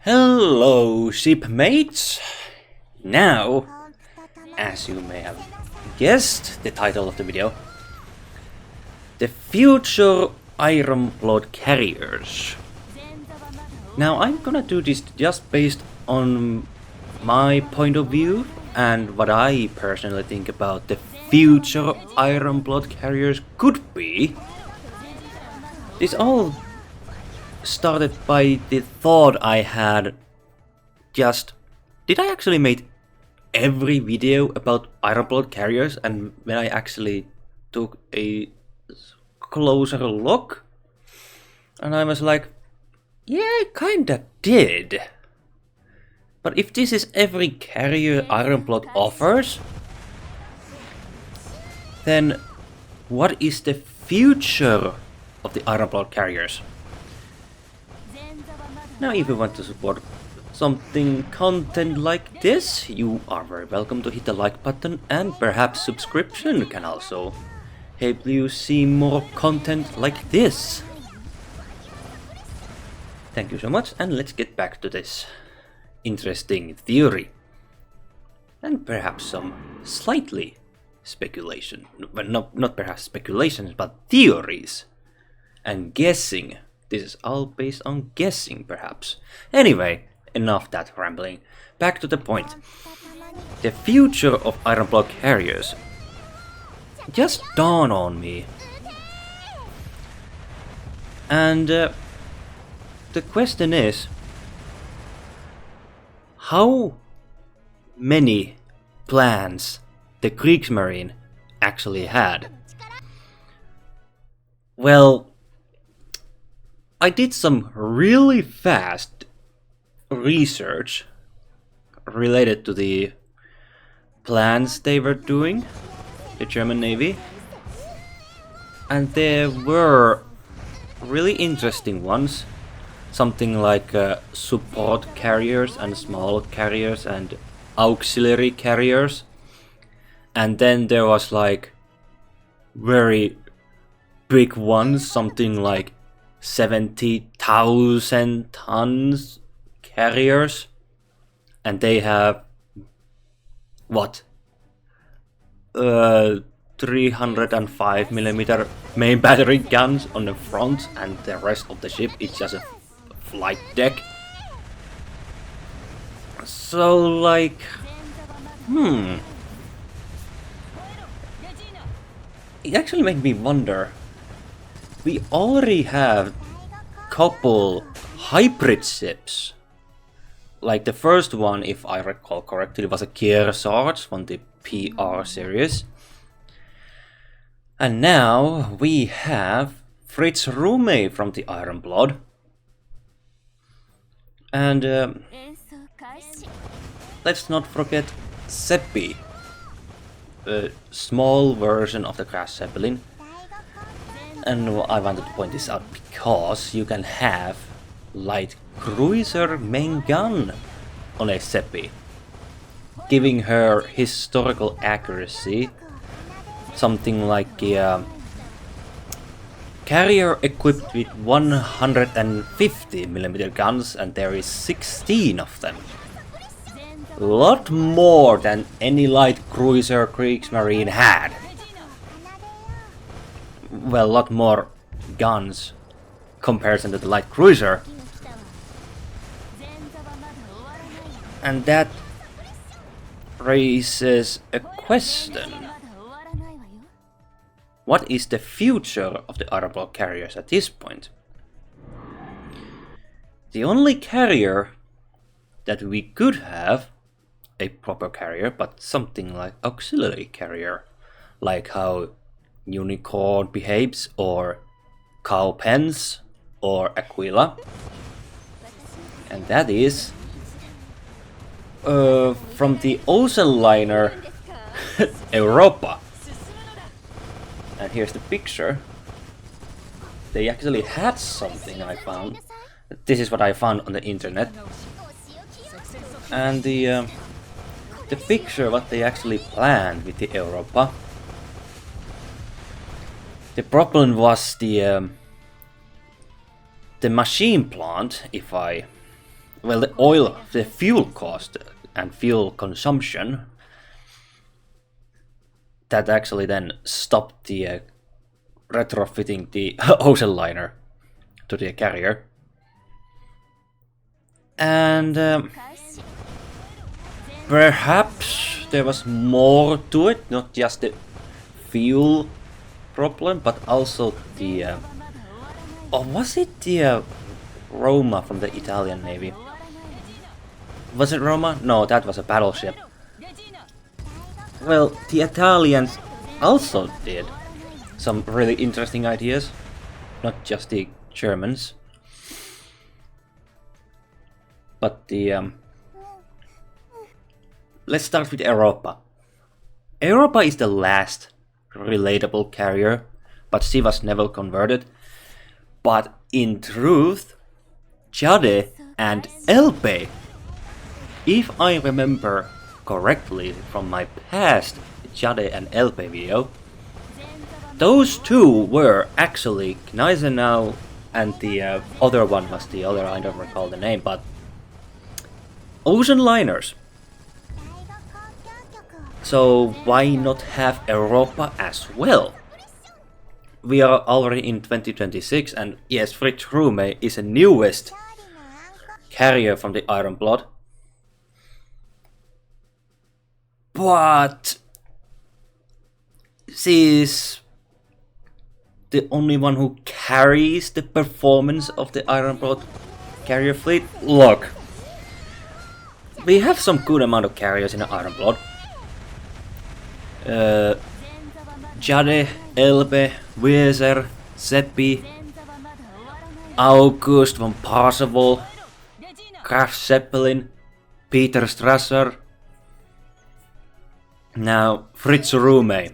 Hello, shipmates! Now, as you may have guessed the title of the video, the future Iron Blood carriers. Now I'm gonna do this just based on my point of view and what I personally think about the future Iron Blood carriers could be. This all started by the thought I had did I actually make every video about Iron Blood carriers, and when I actually took a closer look and I was like, yeah, I kinda did. But if this is every carrier Iron Blood offers, then what is the future of the Iron Blood carriers? Now, if you want to support something content like this, you are very welcome to hit the like button, and perhaps subscription can also help you see more content like this. Thank you so much, and let's get back to this interesting theory. And perhaps some slightly speculation. Well, not perhaps speculations, but theories. And guessing. This is all based on guessing, perhaps. Anyway, enough that rambling. Back to the point. The future of Iron Blood carriers just dawned on me. And the question is, how many plans the Kriegsmarine actually had? Well, I did some really fast research related to the plans they were doing, the German Navy, and there were really interesting ones, something like support carriers and small carriers and auxiliary carriers, and then there was like very big ones, something like 70,000 tons carriers, and they have what, 305mm main battery guns on the front, and the rest of the ship is just a flight deck. So like, it actually made me wonder. We already have couple hybrid ships. Like the first one, if I recall correctly, was a Kearsarge from the PR series. And now we have Fritz Rume from the Iron Blood. And let's not forget Seppi, a small version of the Crash Zeppelin. And I wanted to point this out because you can have light cruiser main gun on a Seppi, giving her historical accuracy, something like a carrier equipped with 150mm guns, and there is 16 of them. A lot more than any light cruiser Kriegsmarine had. Well, a lot more guns comparison to the light cruiser. And that raises a question. What is the future of the Iron Blood carriers at this point? The only carrier that we could have, a proper carrier, but something like auxiliary carrier, like how Unicorn behaves, or Cowpens, or Aquila, and that is from the ocean liner Europa. And here's the picture. They actually had something I found. This is what I found on the internet, and the picture what they actually planned with the Europa. The problem was the machine plant, if I well, the fuel cost and fuel consumption, that actually then stopped the retrofitting the ocean liner to the carrier. And perhaps there was more to it, not just the fuel problem, but also the or was it the Roma from the Italian Navy? Was it Roma? No, that was a battleship. Well, the Italians also did some really interesting ideas, not just the Germans. But the let's start with Europa. Europa is the last relatable carrier, but she was never converted. But in truth, Jade and Elbe, if I remember correctly from my past Jade and Elbe video, those two were actually Gneisenau, and the other one was the other, I don't recall the name, but ocean liners. So why not have Europa as well? We are already in 2026, and yes, Fritz Rume is the newest carrier from the Iron Blood. But she is the only one who carries the performance of the Iron Blood carrier fleet. Look, we have some good amount of carriers in the Iron Blood. Jade, Elbe, Weser, Seppi, August von Parseval, Graf Zeppelin, Peter Strasser, now Fritz Rume.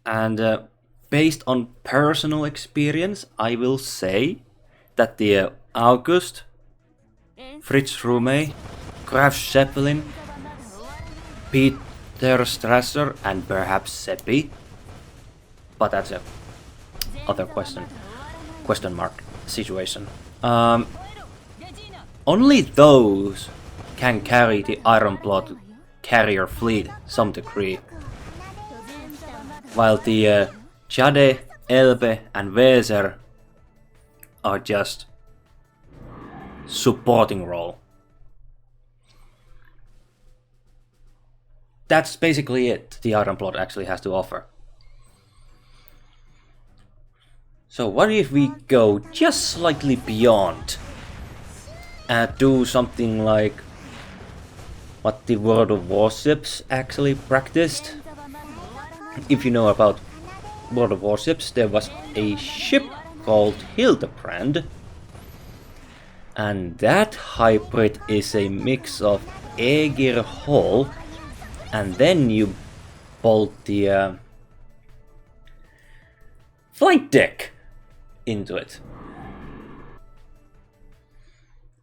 And based on personal experience, I will say that the August, Fritz Rume, Graf Zeppelin, Peter Strasser, and perhaps Seppi, but that's a other question mark situation. Only those can carry the Iron Blood carrier fleet some degree, while the Jade, Elbe, and Weser are just supporting role. That's basically it the Iron Blood actually has to offer. So what if we go just slightly beyond and do something like what the World of Warships actually practiced? If you know about World of Warships, there was a ship called Hildebrand, and that hybrid is a mix of Aegir hull, and then you bolt the flight deck into it.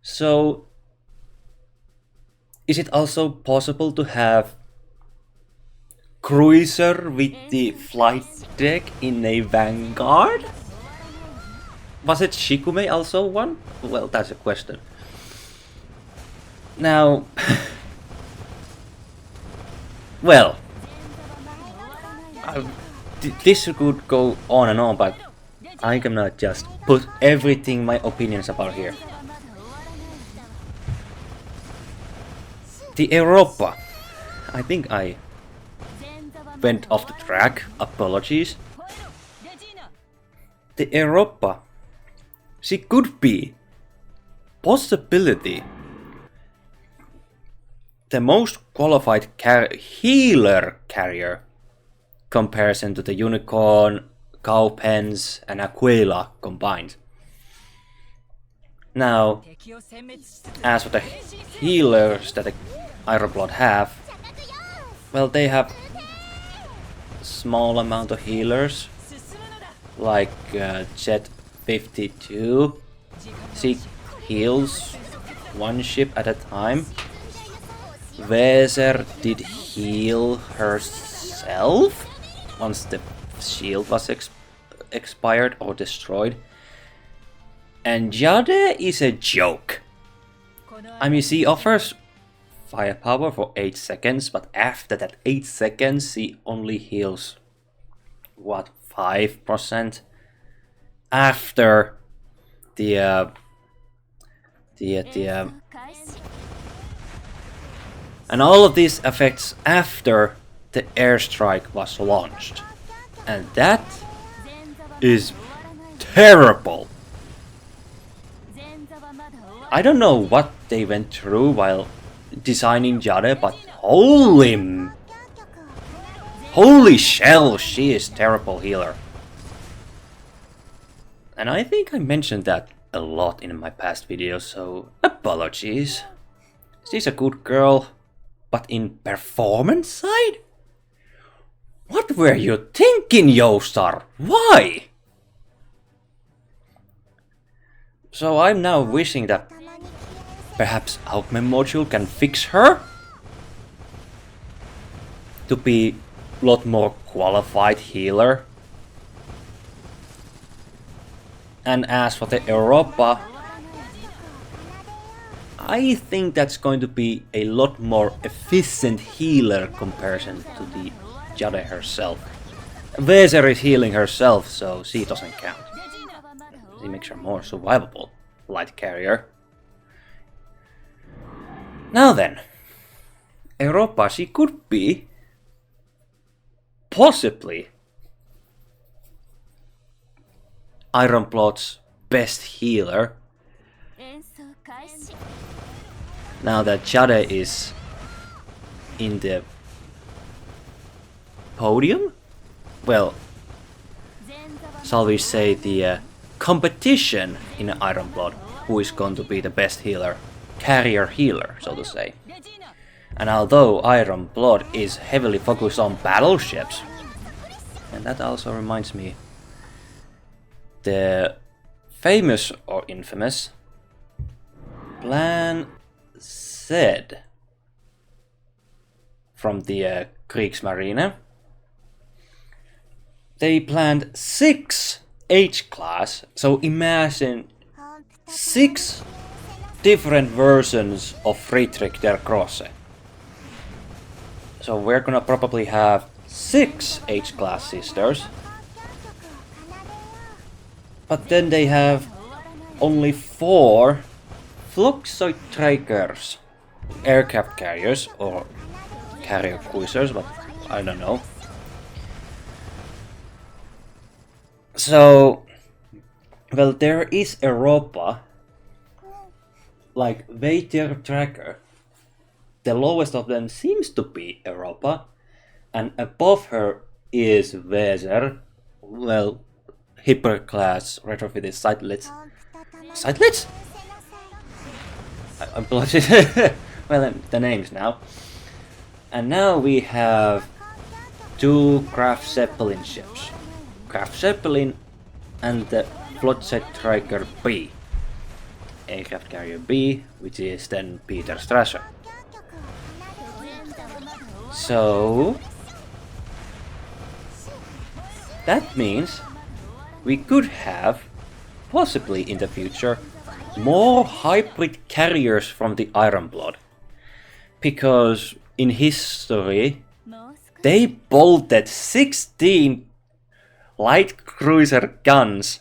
So, is it also possible to have cruiser with the flight deck in a Vanguard? Was it Shikume also one? Well, that's a question. Now, well, this could go on and on, but I'm gonna just put everything my opinions about here. The Europa. I think I went off the track. Apologies. The Europa. She could be possibility the most qualified healer carrier comparison to the Unicorn, Cowpens, and Aquila combined. Now, as for the healers that the Iron Blood have, well, they have small amount of healers, like Jet 52. She heals one ship at a time. Weser did heal herself once the shield was expired or destroyed. And Jade is a joke. I mean, she offers firepower for 8 seconds, but after that 8 seconds she only heals, what, 5%? After the and all of these effects after the airstrike was launched. And that is terrible. I don't know what they went through while designing Jade, but holy shell, she is terrible healer. And I think I mentioned that a lot in my past videos, so apologies. She's a good girl, but in performance side? What were you thinking, Joestar? Why? So I'm now wishing that perhaps Augment module can fix her to be a lot more qualified healer. And as for the Europa, I think that's going to be a lot more efficient healer comparison to the Jade herself. Weser is healing herself, so she doesn't count. She makes her more survivable, light carrier. Now then, Europa, she could be possibly Ironblood's best healer. Now that Jade is in the podium? Well, shall we say the competition in Ironblood, who is going to be the best healer, carrier healer, so to say. And although Ironblood is heavily focused on battleships, and that also reminds me, the famous or infamous Plan Z from the Kriegsmarine, they planned 6 H-class, so imagine 6 different versions of Friedrich der Grosse. So we're gonna probably have 6 H-class sisters. But then they have only 4 Flugzeugträgers, aircraft carriers, or carrier cruisers, but I don't know. So, well, there is Europa, like Waiter Tracker. The lowest of them seems to be Europa, and above her is Weser, well, hyperclass retrofitted sightlets. Sightlets? I'm blushing. Well, the names now. And now we have 2 Graf Zeppelin ships. Graf Zeppelin and the Flugzeugträger B. Aircraft carrier B, which is then Peter Strasser. So that means we could have, possibly in the future, more hybrid carriers from the Ironblood. Because in history, they bolted 16 light cruiser guns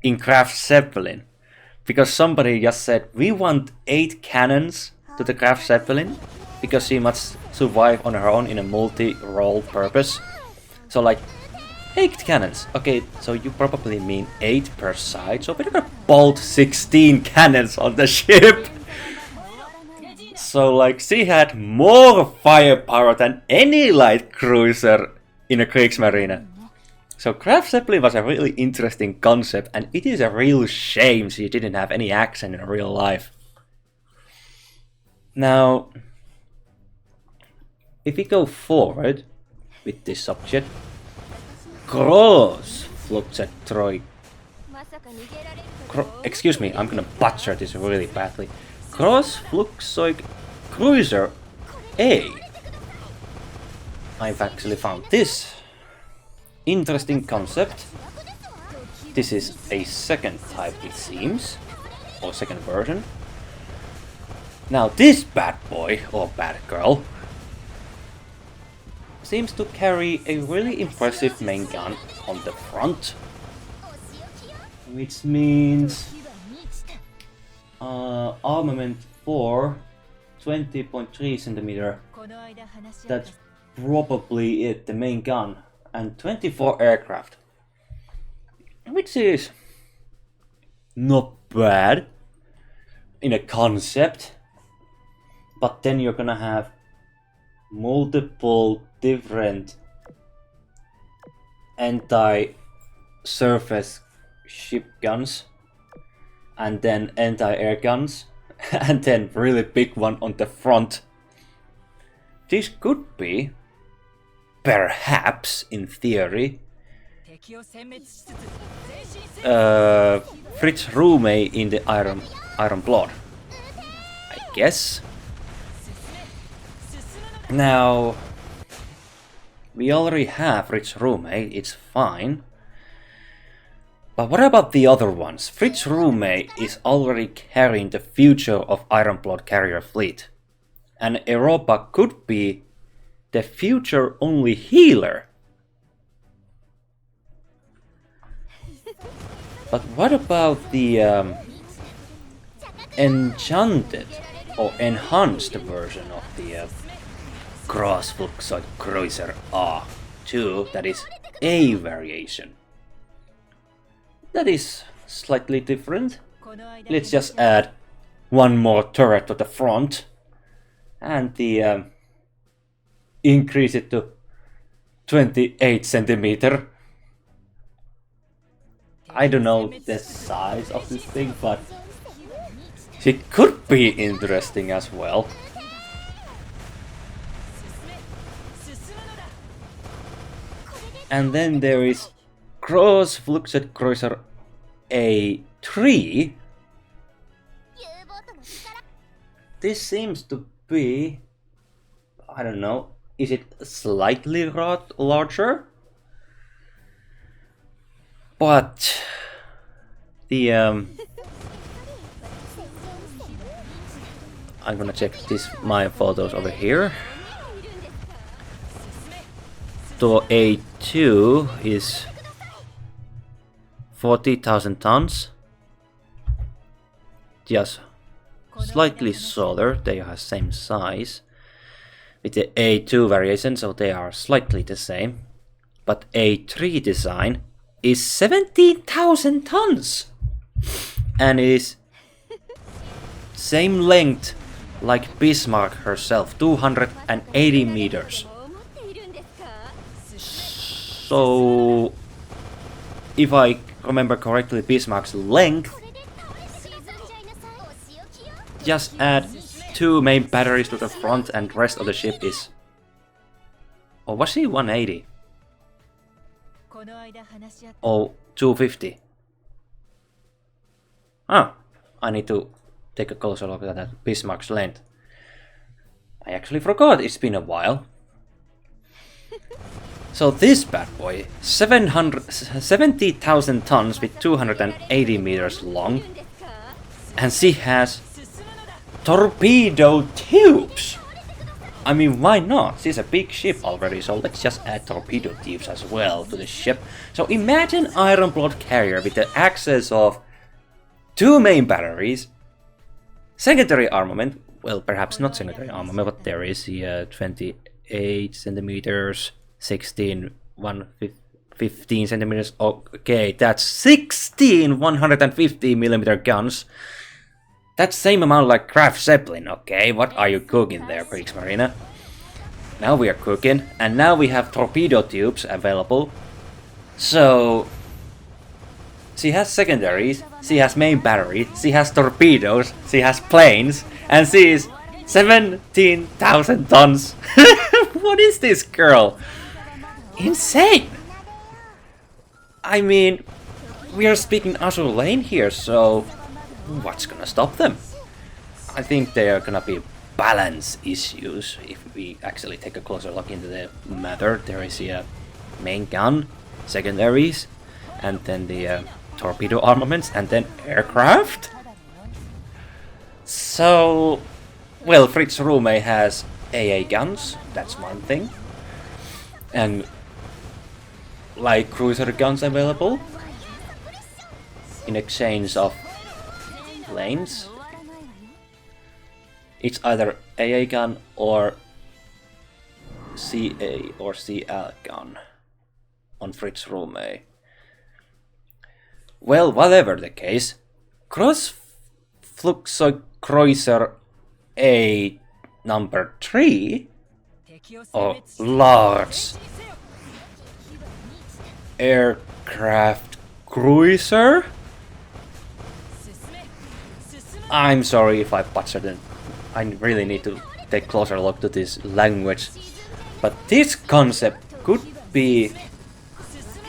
in Graf Zeppelin. Because somebody just said, we want 8 cannons to the Graf Zeppelin, because she must survive on her own in a multi-role purpose. So like, 8 cannons. Okay, so you probably mean 8 per side, so we're gonna bolt 16 cannons on the ship. So like, she had more firepower than any light cruiser in a Kriegsmarine. So Graf Zeppelin was a really interesting concept, and it is a real shame she didn't have any action in real life. Now, if we go forward with this subject, Gross Flugzeugträger. Excuse me, I'm gonna butcher this really badly. Gross Flugzeug Cruiser A. I've actually found this interesting concept. this is a second type, it seems, or second version. Now this bad boy, or bad girl, seems to carry a really impressive main gun on the front, which means armament for 20.3 centimeter. That's probably it, the main gun, and 24 aircraft, which is not bad in a concept, but then you're gonna have multiple different anti-surface ship guns, and then anti-air guns, and then really big one on the front. This could be, perhaps in theory, Fritz Rume in the Iron Blood, I guess. Now, we already have Fritz Rume, it's fine. But what about the other ones? Fritz Rume is already carrying the future of Iron Blood carrier fleet. And Europa could be the future only healer. But what about the enchanted or enhanced version of the Großflugzeugkreuzer A2, that is a variation? That is slightly different. Let's just add one more turret to the front and the increase it to 28 centimeter. I don't know the size of this thing, but it could be interesting as well. And then there is Großflugzeugkreuzer A3. This seems to be, I don't know, is it slightly larger? But the I'm gonna check my photos over here. So A2 is 40,000 tons. Just slightly smaller, they are same size. With the A2 variation, so they are slightly the same. But A3 design is 17,000 tons! And it is same length like Bismarck herself, 280 meters. So, if I remember correctly, Bismarck's length, just add 2 main batteries to the front and rest of the ship is... Or was he 180? Or 250? Ah, I need to take a closer look at that Bismarck's length. I actually forgot, it's been a while. So this bad boy, 70,000 tons with 280 meters long, and she has torpedo tubes. I mean, why not? She's a big ship already, so let's just add torpedo tubes as well to the ship. So imagine Iron Blood carrier with the access of 2 main batteries, secondary armament, well, perhaps not secondary armament, but there is the 28 centimeters, 15 centimeters. Okay, that's 16 150 millimeter guns. That's same amount like Graf Zeppelin. Okay, what are you cooking there, Kriegsmarine? Now we are cooking, and now we have torpedo tubes available. So she has secondaries, she has main battery, she has torpedoes, she has planes, and she is 17,000 tons. What is this girl? Insane! I mean, we are speaking Azur Lane here, so what's gonna stop them? I think there are gonna be balance issues if we actually take a closer look into the matter. There is a main gun, secondaries, and then the torpedo armaments, and then aircraft. So, well, Fritz Rume has AA guns, that's one thing. And like cruiser guns available in exchange of lanes. It's either AA gun or CA or CL gun on Fritz Rume. Well, whatever the case, Grossflugzeugkreuzer A number 3, or large aircraft cruiser. I'm sorry if I butchered it. I really need to take closer look to this language. But this concept could be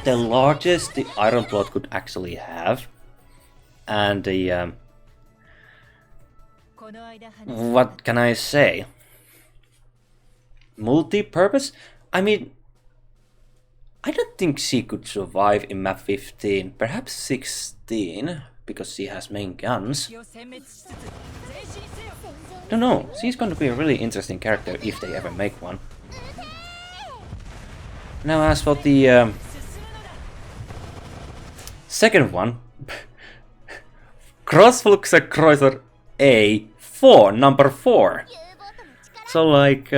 the largest the Ironblood could actually have. And the what can I say? Multi-purpose? I mean, I don't think she could survive in map 15, perhaps 16, because she has main guns. Don't know, she's going to be a really interesting character if they ever make one. Now as for the second one, Grossflugzeugkreuzer A4, number 4. So like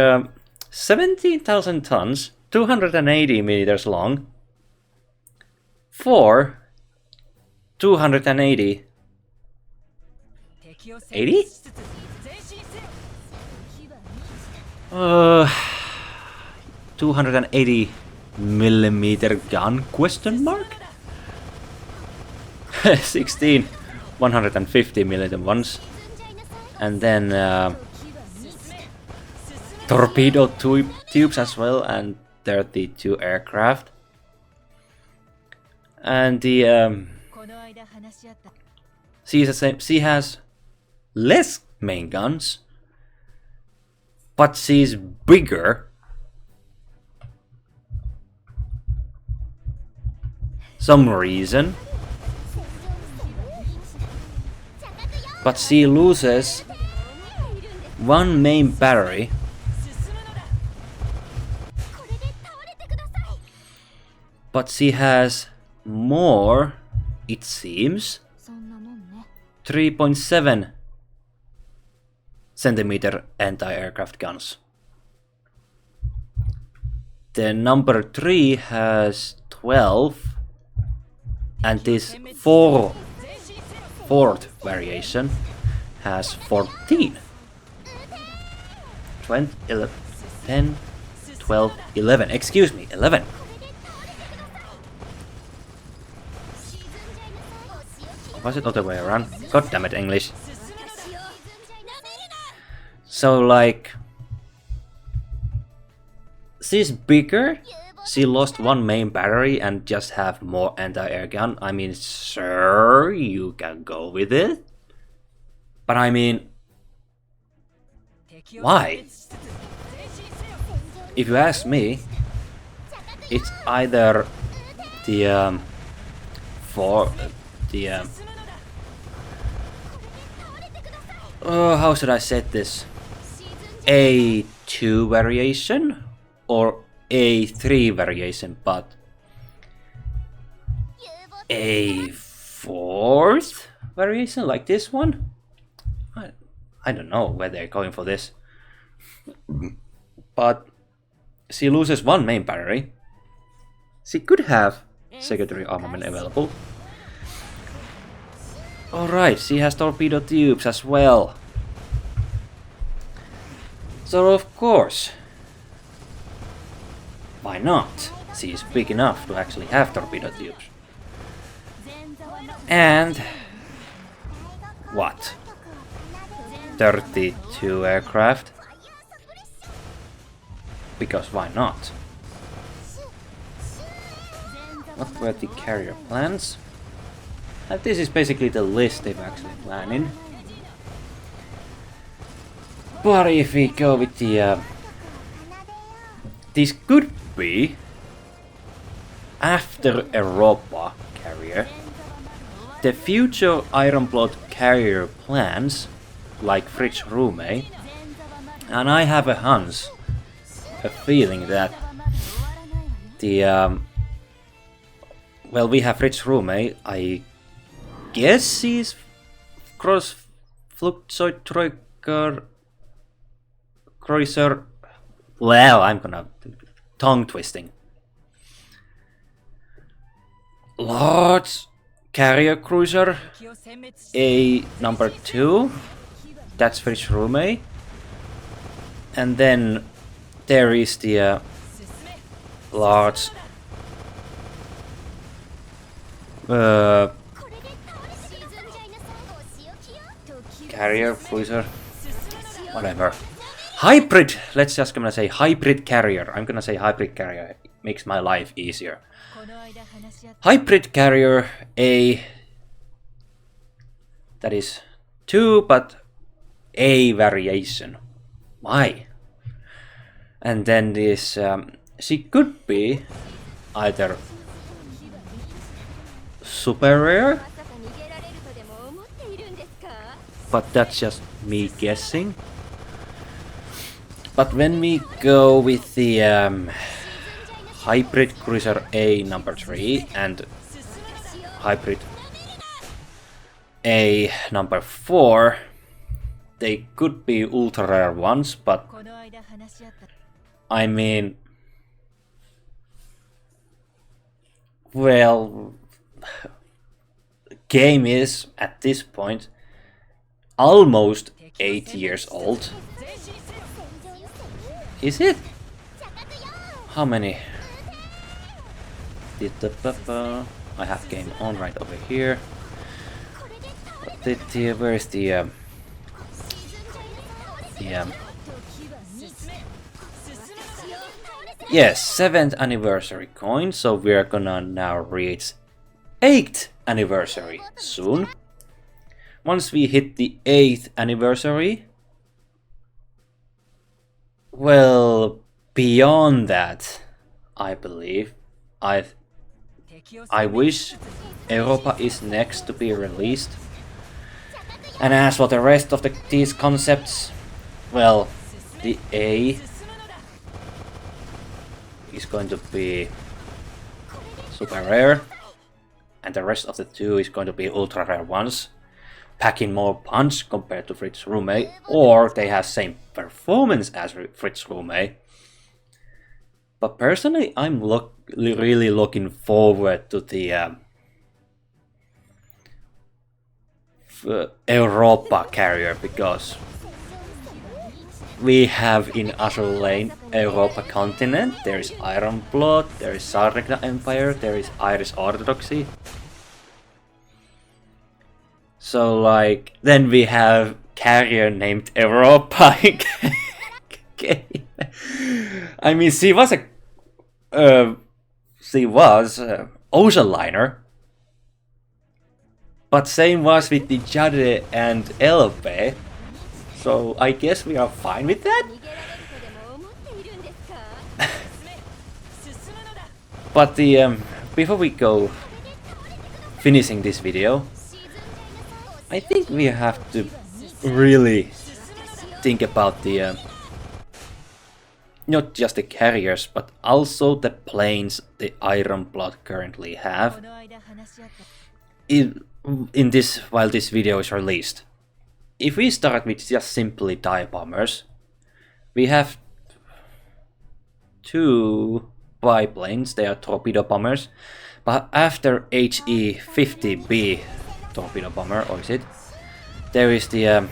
17,000 tons, 280 meters long, 4, 280, 80? 280 millimeter gun, question mark? 16 150 millimeter ones, and then torpedo tubes as well, and 32 aircraft. And the she has less main guns, but she's bigger. Some reason. But she loses one main battery. But she has more, it seems. 3.7 centimeter anti-aircraft guns. The number 3 has 12, and this fourth variation has 14. 20, 11, 10, 12, 11. Excuse me, 11. Was it other way around? God damn it, English. So like, she's bigger. She lost one main battery and just have more anti-air gun. I mean, sure, you can go with it. But I mean, why? If you ask me, it's either the how should I set this? A2 variation or A3 variation, but a fourth variation like this one? I don't know where they're going for this. But she loses one main battery. She could have secondary armament available. Alright, she has torpedo tubes as well. So of course, why not? She is big enough to actually have torpedo tubes. And what? 32 aircraft? Because why not? What were the carrier plans? And this is basically the list they've actually planning. But if we go with the this could be after Europa carrier. the future Ironblood carrier plans, like Fritz Rume, and I have a hunch, a feeling that the well, we have Fritz Rume. I guess he's cross Flugzeug Troika Kreuzer. Well, I'm gonna tongue twisting. Large carrier cruiser, a number 2. That's Fritz Rume. And then there is the large carrier cruiser, whatever. Hybrid. Let's just gonna say hybrid carrier. I'm gonna say hybrid carrier. It makes my life easier. Hybrid carrier A. That is 2, but A variation. Why? And then this, she could be either super rare, but that's just me guessing. But when we go with the Hybrid Cruiser A number 3 and Hybrid A number 4, they could be ultra rare ones, but I mean, well, game is at this point almost 8 years old. Is it? How many? I have game on right over here. Where is the yes, 7th anniversary coin, so we are gonna now reach 8th anniversary soon. Once we hit the 8th anniversary, well, beyond that, I believe, I wish Europa is next to be released. And as for the rest of these concepts, well, the A is going to be super rare, and the rest of the 2 is going to be ultra rare ones, packing more punch compared to Fritz Rume, or they have same performance as Fritz Rume. But personally, I'm really looking forward to the Europa carrier, because we have in Azur Lane Europa continent, there is Ironblood, there is Sarregna Empire, there is Irish Orthodoxy. So like, then we have carrier named Europa. I mean, she was ocean liner, but same was with the Jade and LP. So I guess we are fine with that. But the before we go finishing this video, I think we have to really think about the not just the carriers, but also the planes the Ironblood currently have in this, while this video is released. If we start with just simply dive bombers, we have 2 biplanes, they are torpedo bombers, but after HE-50B torpedo bomber, or is it? There is the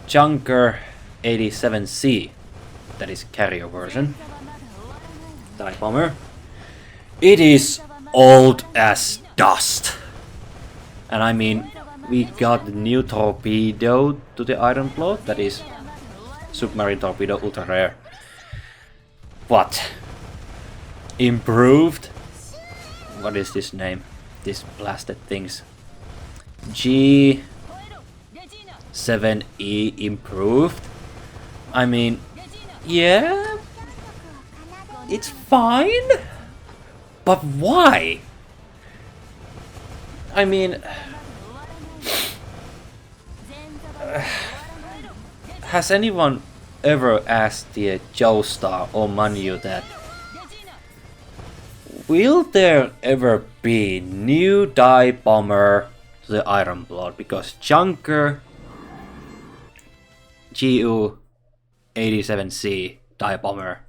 Junker 87C, that is carrier version, dive bomber. It is old as dust, and I mean, we got the new torpedo to the Ironblood, that is submarine torpedo, ultra rare. What? Improved? What is this name? This blasted things. G7E improved? I mean, yeah, it's fine, but why? I mean, has anyone ever asked the Joestar or Manu that will there ever be new die bomber to the Iron Blood? Because Junker GU-87C die bomber,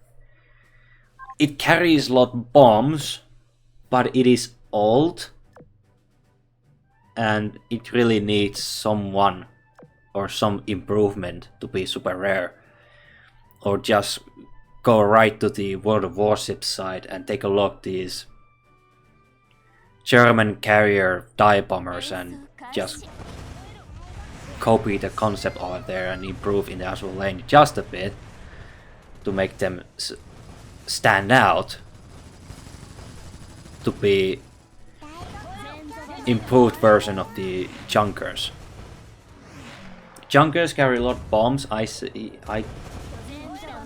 it carries a lot of bombs, but it is old and it really needs someone or some improvement to be super rare, or just go right to the World of Warships side and take a look at these German carrier die bombers and just copy the concept over there and improve in the Azur Lane just a bit to make them stand out to be improved version of the Junkers. Junkers carry a lot of bombs.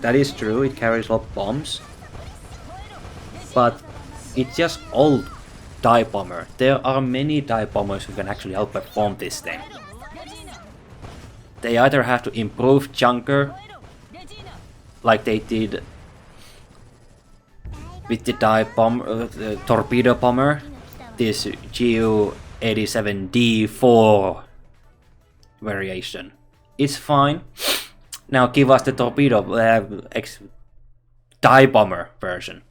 That is true, it carries a lot of bombs, but it's just old die bomber. There are many die bombers who can actually outperform this thing. They either have to improve Junker, like they did with the the torpedo bomber, this GU-87D4 variation. It's fine. Now give us the torpedo die bomber version,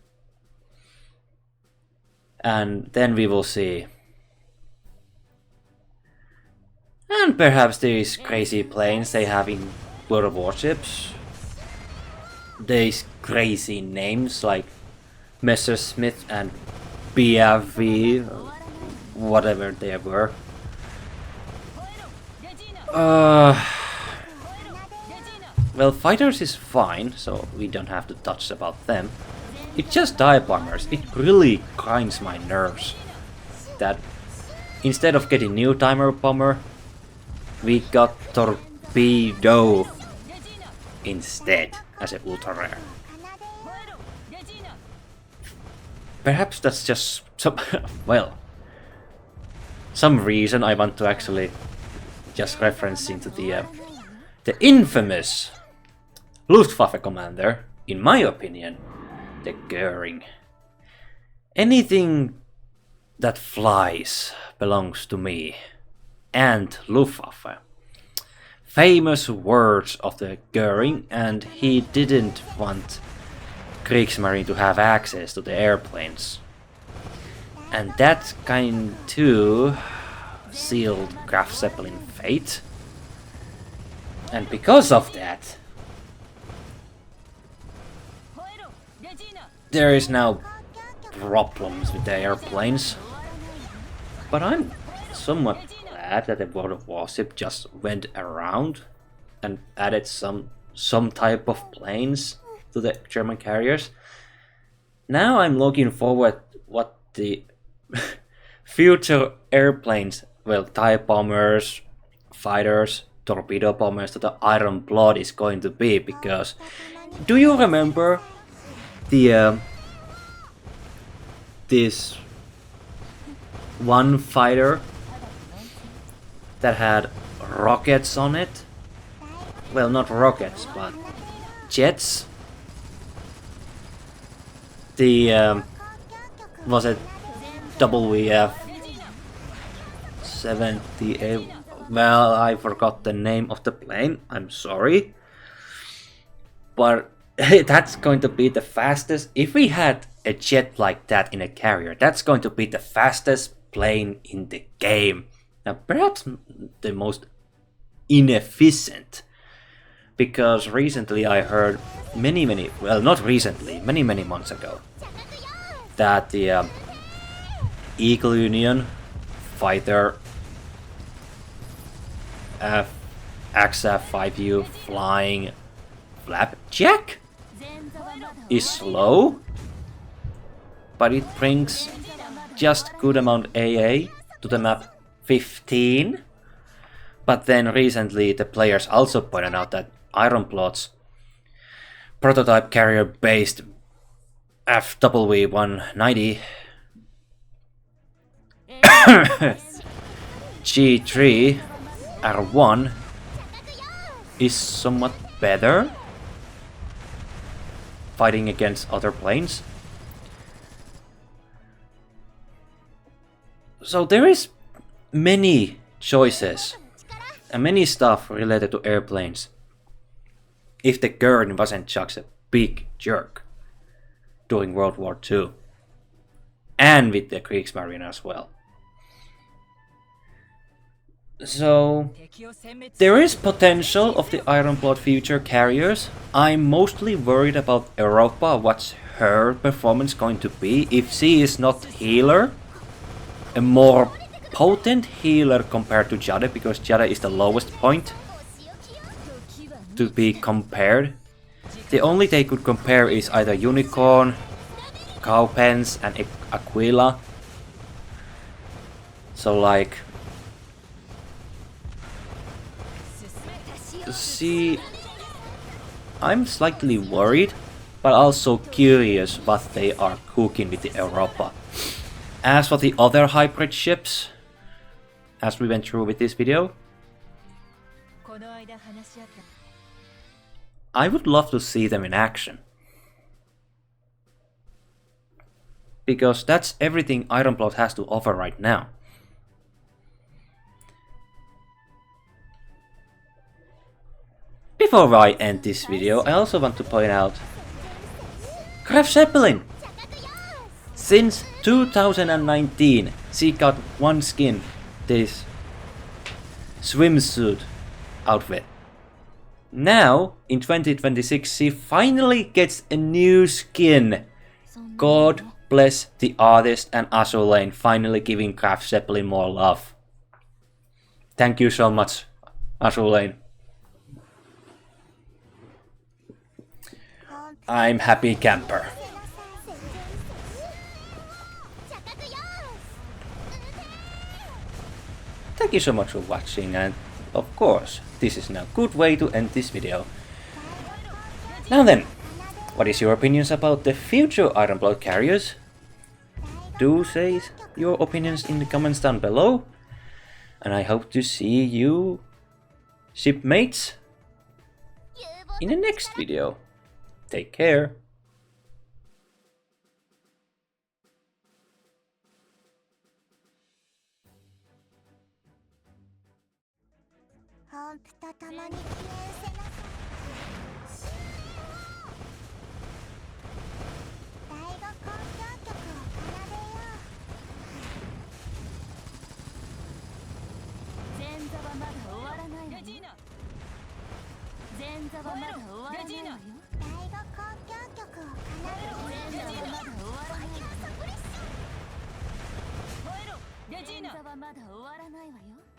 and then we will see. And perhaps these crazy planes they have in World of Warships, these crazy names like Messerschmitt and BFV, whatever they were. Well, fighters is fine, so we don't have to touch about them. It's just die bombers. It really grinds my nerves that instead of getting new timer bomber, we got torpedo instead as an ultra rare. Perhaps that's just some some reason I want to actually just referencing to the infamous Luftwaffe commander, in my opinion, the Göring. Anything that flies belongs to me and Luftwaffe. Famous words of the Göring, and he didn't want Kriegsmarine to have access to the airplanes. And that kind too sealed Graf Zeppelin fate. And because of that, there is now problems with the airplanes. But I'm somewhat glad that the World of Warship just went around and added some type of planes to the German carriers. Now I'm looking forward what the future airplanes, well, TIE bombers, fighters, torpedo bombers to the Iron Blood is going to be, because do you remember the this one fighter that had rockets on it? Well, not rockets, but jets. The was it WF 78? Well, I forgot the name of the plane. I'm sorry, but that's going to be the fastest. If we had a jet like that in a carrier, that's going to be the fastest plane in the game. Now, perhaps the most inefficient, because recently I heard many months ago, that the Eagle Union fighter XF5U flying flapjack is slow, but it brings just good amount AA to the map 15. But then recently the players also pointed out that Ironblood's prototype carrier based FW190 G3 R1 is somewhat better fighting against other planes. So there is many choices and many stuff related to airplanes. If the Gurn wasn't just a big jerk during World War II. And with the Kriegsmarine as well. So there is potential of the Ironblood future carriers. I'm mostly worried about Europa, what's her performance going to be if she is not healer. A more potent healer compared to Jade, because Jade is the lowest point to be compared. The only they could compare is either Unicorn, Cowpens and Aquila. So like... See... I'm slightly worried, but also curious what they are cooking with the Europa. As for the other hybrid ships, as we went through with this video, I would love to see them in action. Because that's everything Ironblood has to offer right now. Before I end this video, I also want to point out Graf Zeppelin! Since 2019, she got one skin, this swimsuit outfit. Now, in 2026, she finally gets a new skin. God bless the artist and Azur Lane finally giving Graf Zeppelin more love. Thank you so much, Azur Lane. I'm happy camper. Thank you so much for watching, and of course, this is now a good way to end this video. Now then, what is your opinions about the future Ironblood carriers? Do say your opinions in the comments down below. And I hope to see you, shipmates, in the next video. Take care.前座はまだ終わらないわよ。